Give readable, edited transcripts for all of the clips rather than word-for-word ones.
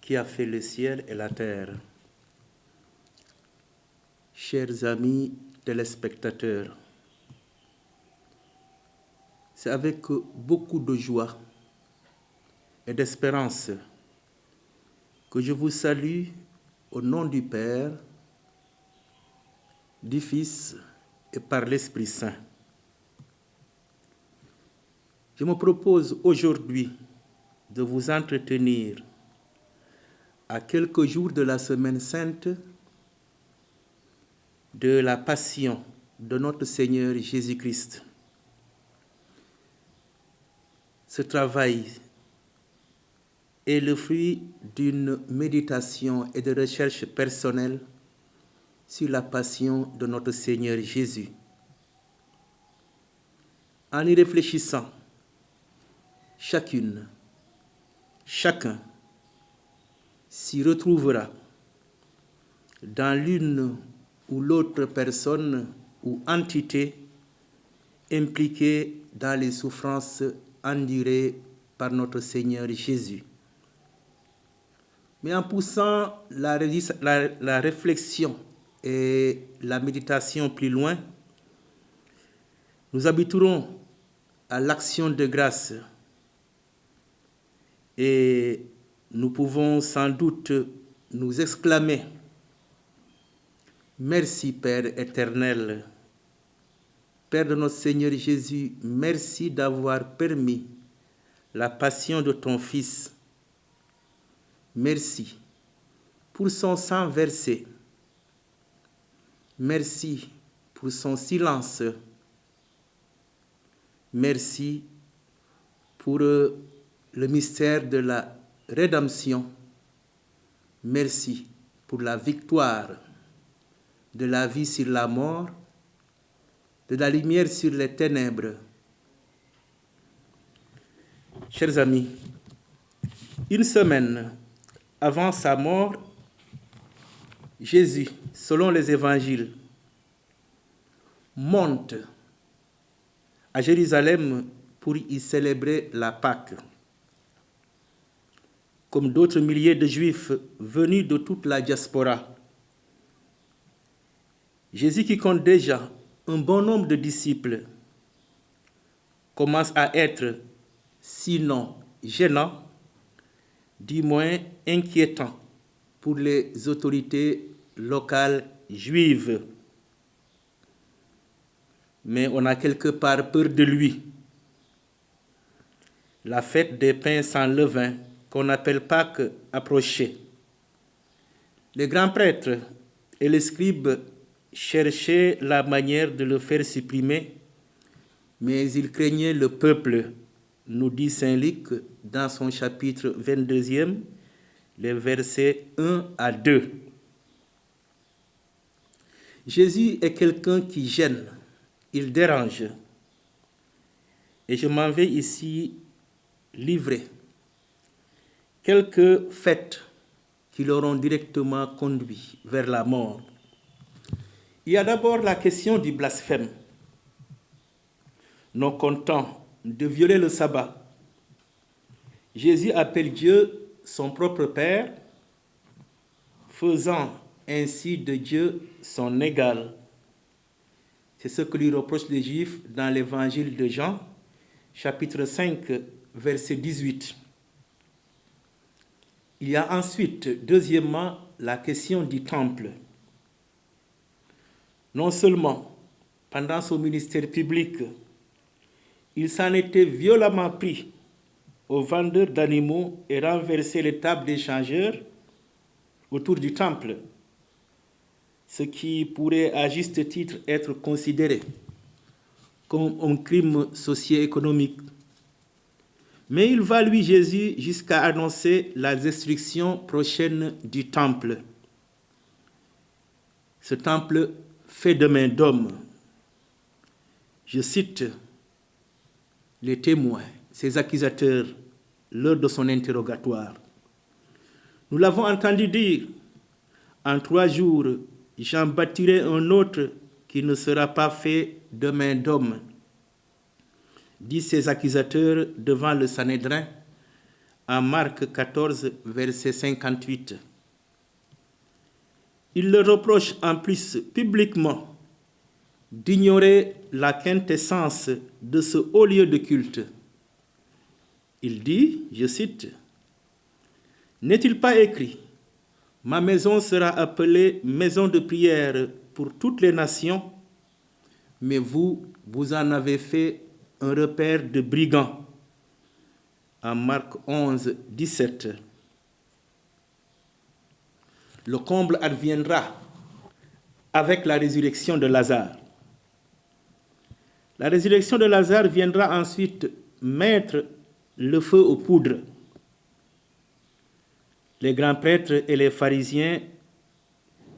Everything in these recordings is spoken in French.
qui a fait le ciel et la terre. Chers amis téléspectateurs, c'est avec beaucoup de joie et d'espérance que je vous salue au nom du Père, du Fils et par l'Esprit Saint. Je me propose aujourd'hui de vous entretenir à quelques jours de la Semaine Sainte de la Passion de notre Seigneur Jésus-Christ. Ce travail est le fruit d'une méditation et de recherche personnelle sur la Passion de notre Seigneur Jésus. En y réfléchissant, chacune, chacun s'y retrouvera dans l'une ou l'autre personne ou entité impliquée dans les souffrances endurées par notre Seigneur Jésus. Mais en poussant la réflexion et la méditation plus loin, nous habiterons à l'action de grâce et nous pouvons sans doute nous exclamer: merci Père éternel, Père de notre Seigneur Jésus, merci d'avoir permis la passion de ton Fils. Merci pour son sang versé. Merci pour son silence. Merci pour le mystère de la rédemption. Merci pour la victoire de la vie sur la mort, de la lumière sur les ténèbres. Chers amis, une semaine avant sa mort, Jésus, selon les évangiles, monte à Jérusalem pour y célébrer la Pâque. Comme d'autres milliers de Juifs venus de toute la diaspora, Jésus, qui compte déjà un bon nombre de disciples, commence à être, sinon gênant, du moins inquiétant pour les autorités locales juives. Mais on a quelque part peur de lui. La fête des pains sans levain, qu'on appelle Pâques, approchait. Les grands prêtres et les scribes cherchaient la manière de le faire supprimer, mais ils craignaient le peuple, nous dit saint Luc dans son chapitre 22e, les versets 1 à 2. Jésus est quelqu'un qui gêne, il dérange. Et je m'en vais ici livrer quelques faits qui l'auront directement conduit vers la mort. Il y a d'abord la question du blasphème. Non content de violer le sabbat, Jésus appelle Dieu son propre Père, faisant ainsi de Dieu son égal. C'est ce que lui reprochent les Juifs dans l'évangile de Jean, chapitre 5, verset 18. Il y a ensuite, deuxièmement, la question du temple. Non seulement, pendant son ministère public, il s'en était violemment pris aux vendeurs d'animaux et renversé les tables des changeurs autour du temple, ce qui pourrait à juste titre être considéré comme un crime socio-économique. Mais il va, lui, Jésus, jusqu'à annoncer la destruction prochaine du temple. Ce temple fait de main d'homme. Je cite les témoins, ses accusateurs, lors de son interrogatoire. Nous l'avons entendu dire, en 3 jours, j'en bâtirai un autre qui ne sera pas fait de main d'homme, disent ses accusateurs devant le Sanhédrin en Marc 14, verset 58. Il leur reproche en plus publiquement d'ignorer la quintessence de ce haut lieu de culte. Il dit, je cite, « N'est-il pas écrit, ma maison sera appelée maison de prière pour toutes les nations, mais vous en avez fait un repère de brigands. » En Marc 11, 17. Le comble adviendra avec la résurrection de Lazare. La résurrection de Lazare viendra ensuite mettre le feu aux poudres. Les grands prêtres et les pharisiens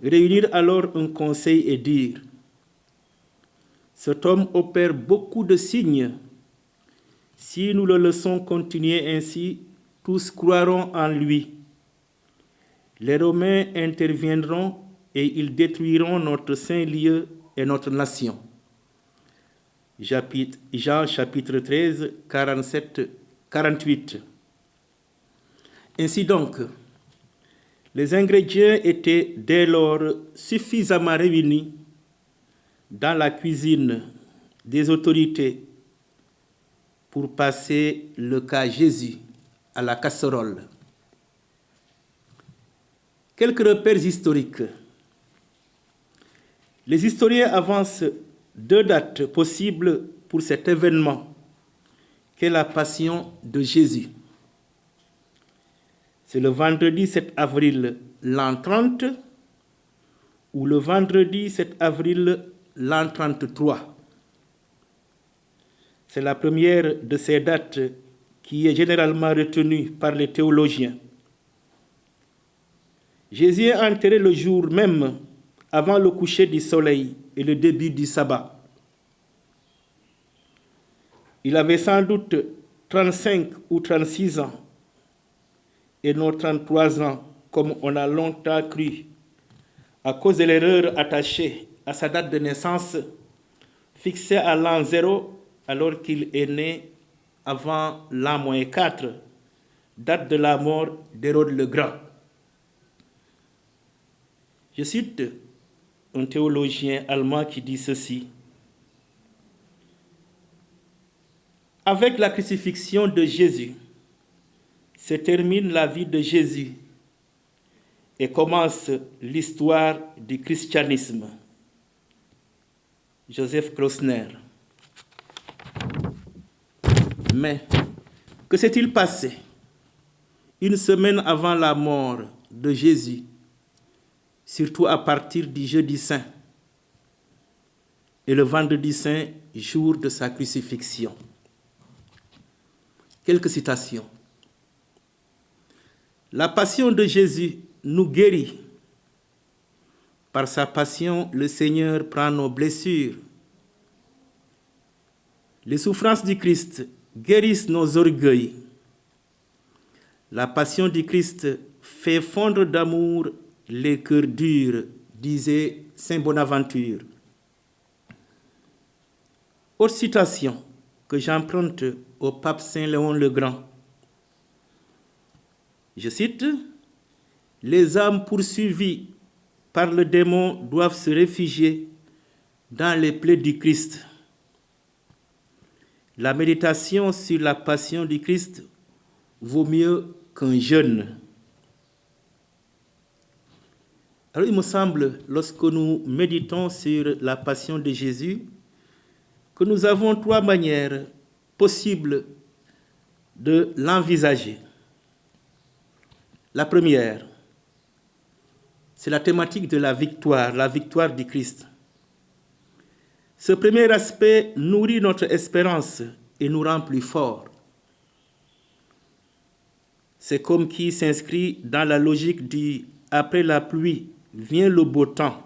réunirent alors un conseil et dirent, « Cet homme opère beaucoup de signes. Si nous le laissons continuer ainsi, tous croiront en lui. Les Romains interviendront et ils détruiront notre saint lieu et notre nation. » Jean chapitre 13, 47, 48. Ainsi donc, les ingrédients étaient dès lors suffisamment réunis dans la cuisine des autorités pour passer le cas Jésus à la casserole. Quelques repères historiques. Les historiens avancent 2 dates possibles pour cet événement, qu'est la passion de Jésus. C'est le vendredi 7 avril l'an 30 ou le vendredi 7 avril l'an 33. C'est la première de ces dates qui est généralement retenue par les théologiens. Jésus est enterré le jour même avant le coucher du soleil et le début du sabbat. Il avait sans doute 35 ou 36 ans et non 33 ans, comme on a longtemps cru, à cause de l'erreur attachée à sa date de naissance, fixée à l'an 0, alors qu'il est né avant l'an -4, date de la mort d'Hérode le Grand. Je cite un théologien allemand qui dit ceci. Avec la crucifixion de Jésus, se termine la vie de Jésus et commence l'histoire du christianisme. Joseph Klausner. Mais que s'est-il passé une semaine avant la mort de Jésus, surtout à partir du jeudi saint et le vendredi saint, jour de sa crucifixion? Quelques citations. La passion de Jésus nous guérit. Par sa passion, le Seigneur prend nos blessures. Les souffrances du Christ guérissent nos orgueils. La passion du Christ fait fondre d'amour les cœurs durs, disait saint Bonaventure. Autre citation que j'emprunte au pape Saint Léon le Grand. Je cite, « Les âmes poursuivies par le démon doivent se réfugier dans les plaies du Christ. La méditation sur la passion du Christ vaut mieux qu'un jeûne. » Alors il me semble, lorsque nous méditons sur la passion de Jésus, que nous avons 3 manières possibles de l'envisager. La première, c'est la thématique de la victoire du Christ. Ce premier aspect nourrit notre espérance et nous rend plus forts. C'est comme qui s'inscrit dans la logique du « après la pluie vient le beau temps ».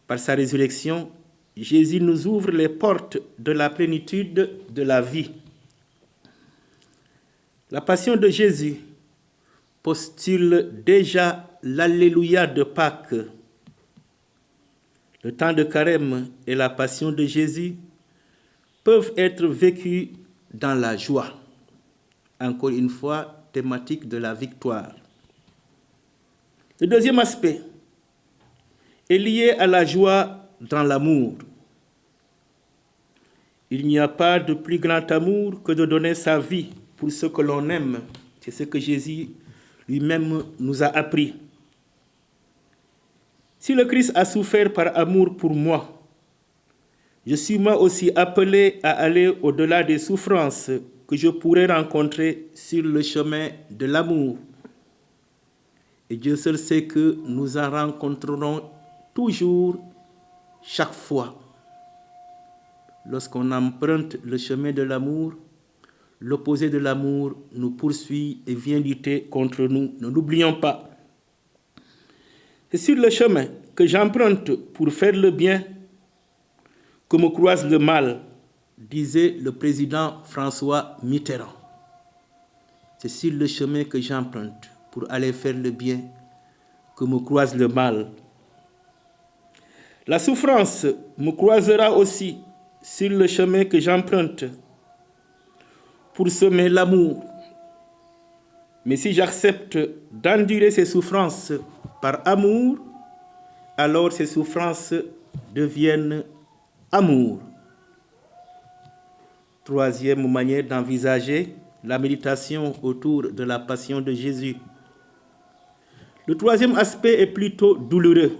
Par sa résurrection, Jésus nous ouvre les portes de la plénitude de la vie. La passion de Jésus postule déjà l'Alléluia de Pâques. Le temps de carême et la passion de Jésus peuvent être vécus dans la joie. encore une fois, thématique de la victoire. Le deuxième aspect est lié à la joie dans l'amour. Il n'y a pas de plus grand amour que de donner sa vie pour ce que l'on aime. C'est ce que Jésus lui-même nous a appris. Si le Christ a souffert par amour pour moi, je suis moi aussi appelé à aller au-delà des souffrances que je pourrais rencontrer sur le chemin de l'amour. Et Dieu seul sait que nous en rencontrerons toujours, chaque fois. Lorsqu'on emprunte le chemin de l'amour, l'opposé de l'amour nous poursuit et vient lutter contre nous. Ne l'oublions pas. C'est sur le chemin que j'emprunte pour faire le bien que me croise le mal, disait le président François Mitterrand. C'est sur le chemin que j'emprunte pour aller faire le bien que me croise le mal. La souffrance me croisera aussi sur le chemin que j'emprunte pour semer l'amour. Mais si j'accepte d'endurer ces souffrances par amour, alors ces souffrances deviennent amour. Troisième manière d'envisager la méditation autour de la passion de Jésus. Le troisième aspect est plutôt douloureux.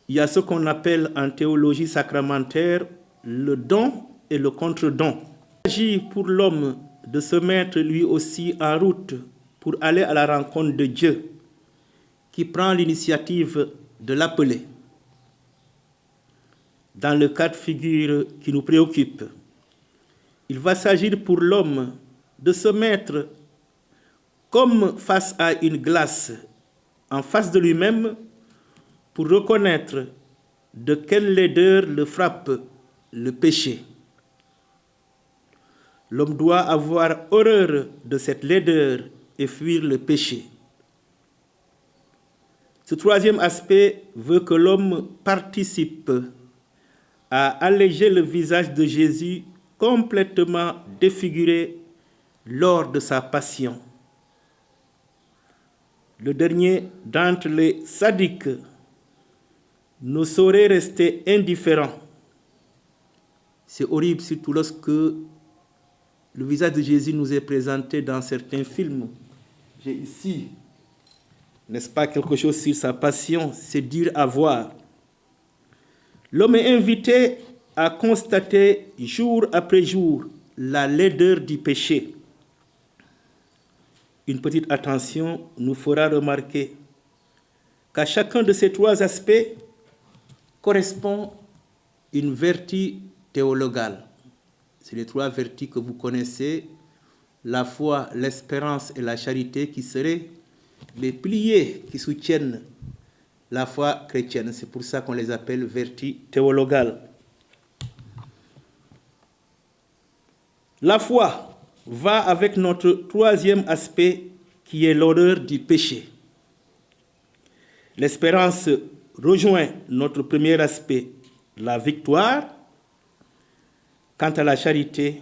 Il y a ce qu'on appelle en théologie sacramentaire le don et le contre-don. Il s'agit pour l'homme de se mettre lui aussi en route pour aller à la rencontre de Dieu, qui prend l'initiative de l'appeler. Dans le cas de figure qui nous préoccupe, il va s'agir pour l'homme de se mettre comme face à une glace, en face de lui-même, pour reconnaître de quelle laideur le frappe le péché. L'homme doit avoir horreur de cette laideur et fuir le péché. Ce troisième aspect veut que l'homme participe à alléger le visage de Jésus complètement défiguré lors de sa passion. Le dernier d'entre les sadiques ne saurait rester indifférent. C'est horrible, surtout lorsque le visage de Jésus nous est présenté dans certains films. J'ai ici, n'est-ce pas, quelque chose sur sa passion, c'est dur à voir. L'homme est invité à constater jour après jour la laideur du péché. Une petite attention nous fera remarquer qu'à chacun de ces trois aspects correspond une vertu théologale. C'est les trois vertus que vous connaissez, la foi, l'espérance et la charité, qui seraient les piliers qui soutiennent la foi chrétienne. C'est pour ça qu'on les appelle vertus théologales. La foi va avec notre troisième aspect qui est l'horreur du péché. L'espérance rejoint notre premier aspect, la victoire. Quant à la charité,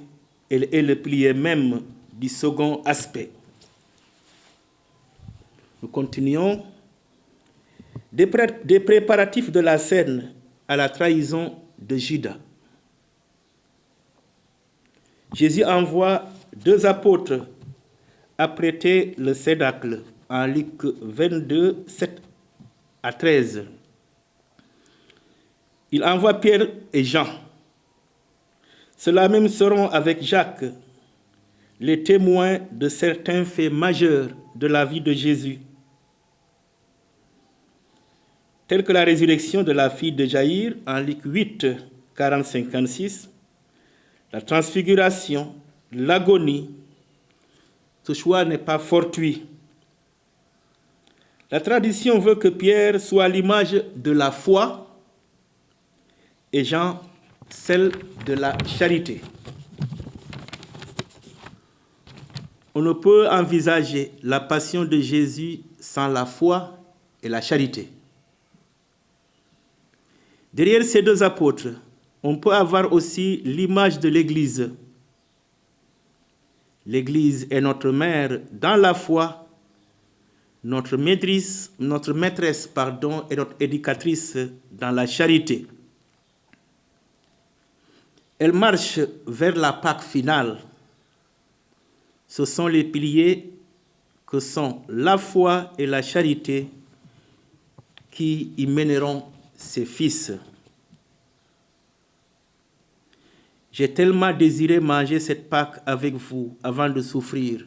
elle est le pilier même du second aspect. Nous continuons. Des préparatifs de la scène à la trahison de Judas. Jésus envoie 2 apôtres apprêter le cénacle en Luc 22, 7 à 13. Il envoie Pierre et Jean. Ceux-là même seront avec Jacques, les témoins de certains faits majeurs de la vie de Jésus, tels que la résurrection de la fille de Jaïr en Luc 8, 40-56, la transfiguration, l'agonie. Ce choix n'est pas fortuit. La tradition veut que Pierre soit l'image de la foi et Jean celle de la charité. On ne peut envisager la passion de Jésus sans la foi et la charité. Derrière ces 2 apôtres, on peut avoir aussi l'image de l'Église. L'Église est notre mère dans la foi, notre maîtresse, et notre éducatrice dans la charité. Elle marche vers la Pâque finale. Ce sont les piliers que sont la foi et la charité qui y mèneront ses fils. J'ai tellement désiré manger cette Pâque avec vous avant de souffrir.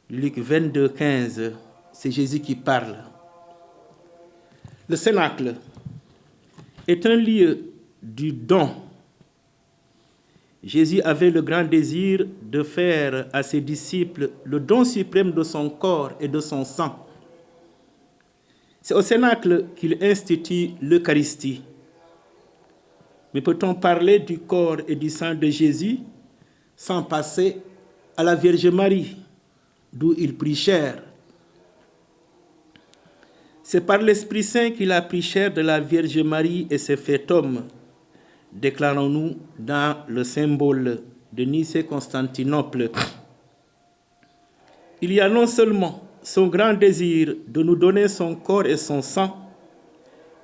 Luc 22, 15, c'est Jésus qui parle. Le Cénacle est un lieu du don. Jésus avait le grand désir de faire à ses disciples le don suprême de son corps et de son sang. C'est au Cénacle qu'il institue l'Eucharistie. Mais peut-on parler du corps et du sang de Jésus sans passer à la Vierge Marie, d'où il prit chair? C'est par l'Esprit Saint qu'il a pris chair de la Vierge Marie et s'est fait homme, déclarons-nous dans le symbole de Nicée-Constantinople. Il y a non seulement son grand désir de nous donner son corps et son sang,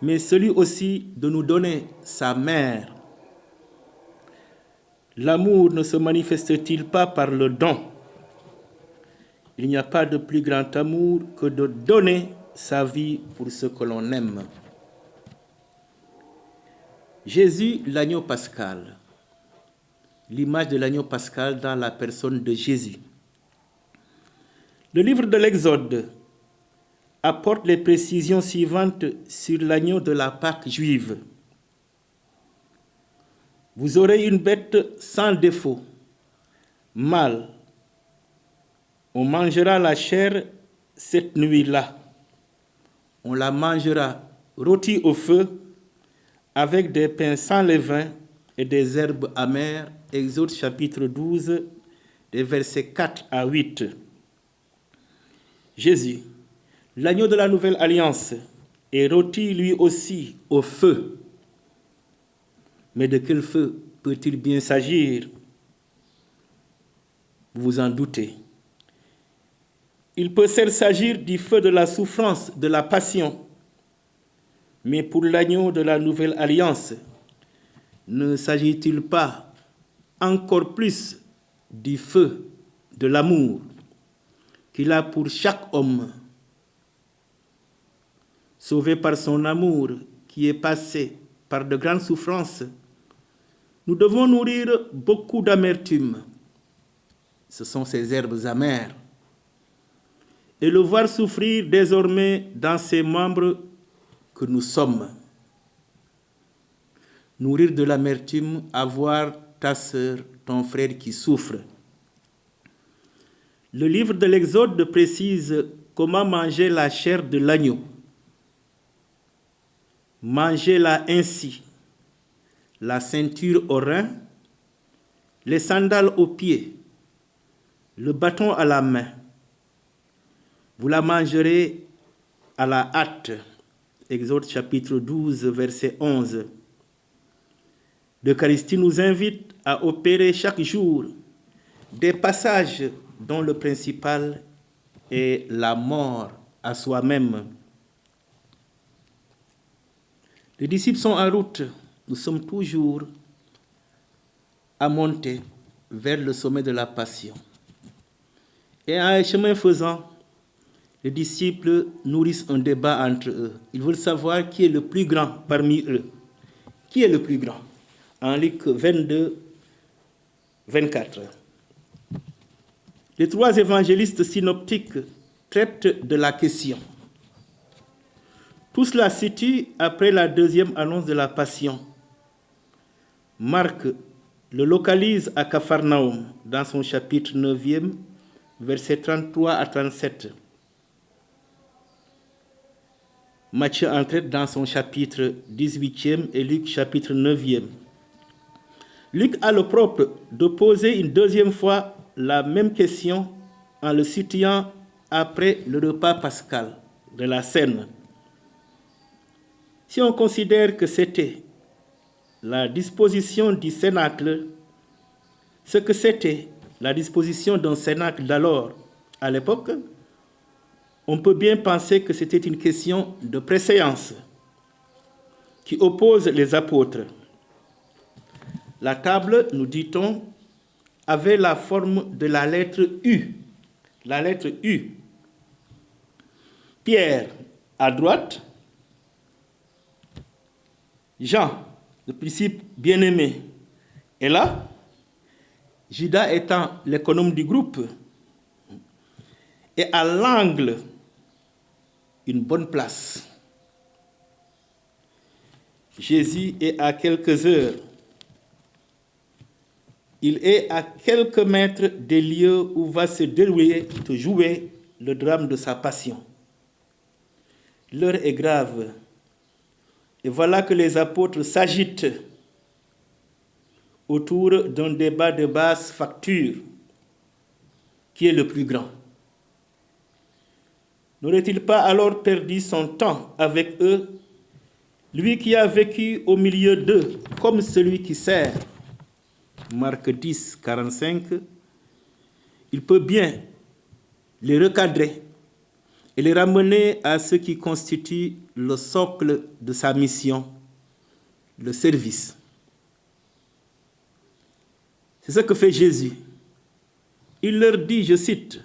mais celui aussi de nous donner sa mère. L'amour ne se manifeste-t-il pas par le don? Il n'y a pas de plus grand amour que de donner sa vie pour ce que l'on aime. Jésus, l'agneau pascal, l'image de l'agneau pascal dans la personne de Jésus. Le livre de l'Exode apporte les précisions suivantes sur l'agneau de la Pâque juive. Vous aurez une bête sans défaut, mâle. On mangera la chair cette nuit-là. On la mangera rôtie au feu avec des pains sans levain et des herbes amères. Exode chapitre 12, des versets 4 à 8. Jésus, l'agneau de la nouvelle alliance, est rôti lui aussi au feu. Mais de quel feu peut-il bien s'agir? Vous vous en doutez. Il peut certes s'agir du feu de la souffrance, de la passion. Mais pour l'agneau de la nouvelle alliance, ne s'agit-il pas encore plus du feu de l'amour qu'il a pour chaque homme? Sauvé par son amour qui est passé par de grandes souffrances, nous devons nourrir beaucoup d'amertume. Ce sont ces herbes amères. Et le voir souffrir désormais dans ses membres que nous sommes. Nourrir de l'amertume à voir ta sœur, ton frère qui souffre. Le livre de l'Exode précise comment manger la chair de l'agneau. Mangez-la ainsi, la ceinture aux reins, les sandales aux pieds, le bâton à la main. Vous la mangerez à la hâte. Exode chapitre 12, verset 11. L'Eucharistie nous invite à opérer chaque jour des passages dont le principal est la mort à soi-même. Les disciples sont en route. Nous sommes toujours à monter vers le sommet de la passion. Et en chemin faisant, les disciples nourrissent un débat entre eux. Ils veulent savoir qui est le plus grand parmi eux. Qui est le plus grand? En Luc 22, 24. Les trois évangélistes synoptiques traitent de la question. Tout cela se situe après la deuxième annonce de la Passion. Marc le localise à Capharnaüm dans son chapitre 9e, versets 33 à 37. Matthieu en traite dans son chapitre 18e et Luc chapitre 9e. Luc a le propre de poser une deuxième fois la même question en le situant après le repas pascal de la Cène. Si on considère que c'était la disposition du Cénacle, ce que c'était la disposition d'un cénacle d'alors, à l'époque, on peut bien penser que c'était une question de préséance qui oppose les apôtres. La table, nous dit-on, avait la forme de la lettre U. La lettre U. Pierre à droite, Jean, le disciple bien-aimé, est là, Judas étant l'économe du groupe, et à l'angle, une bonne place. Jésus est à quelques heures. Il est à quelques mètres des lieux où va se dérouler, se jouer le drame de sa passion. L'heure est grave. Et voilà que les apôtres s'agitent autour d'un débat de basse facture. Qui est le plus grand? N'aurait-il pas alors perdu son temps avec eux, lui qui a vécu au milieu d'eux comme celui qui sert? Marc 10, 45. Il peut bien les recadrer et les ramener à ce qui constitue le socle de sa mission, le service. C'est ce que fait Jésus. Il leur dit, je cite,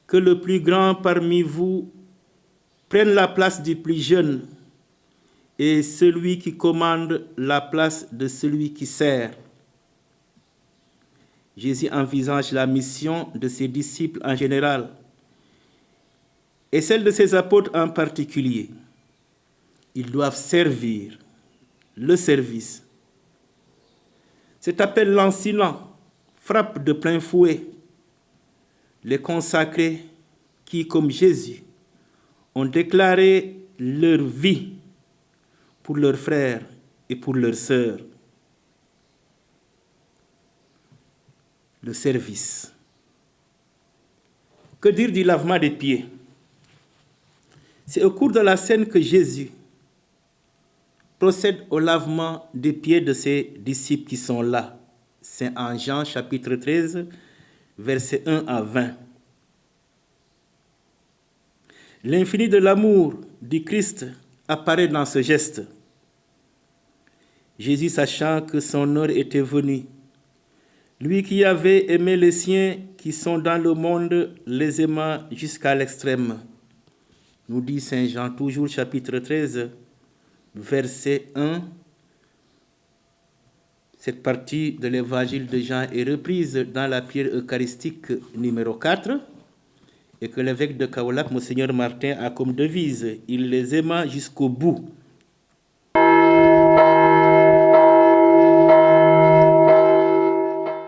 que le plus grand parmi vous prenne la place du plus jeune et celui qui commande la place de celui qui sert. Jésus envisage la mission de ses disciples en général et celle de ses apôtres en particulier. Ils doivent servir, le service. Cet appel lancinant frappe de plein fouet les consacrés qui, comme Jésus, ont déclaré leur vie pour leurs frères et pour leurs sœurs. Le service. Que dire du lavement des pieds? C'est au cours de la scène que Jésus procède au lavement des pieds de ses disciples qui sont là. C'est en Jean chapitre 13, versets 1 à 20. L'infini de l'amour du Christ apparaît dans ce geste. Jésus, sachant que son heure était venue, lui qui avait aimé les siens qui sont dans le monde, les aimant jusqu'à l'extrême. Nous dit Saint Jean, toujours chapitre 13, verset 1. Cette partie de l'évangile de Jean est reprise dans la prière eucharistique numéro 4 et que l'évêque de Kaolack, Monseigneur Martin, a comme devise « Il les aima jusqu'au bout ».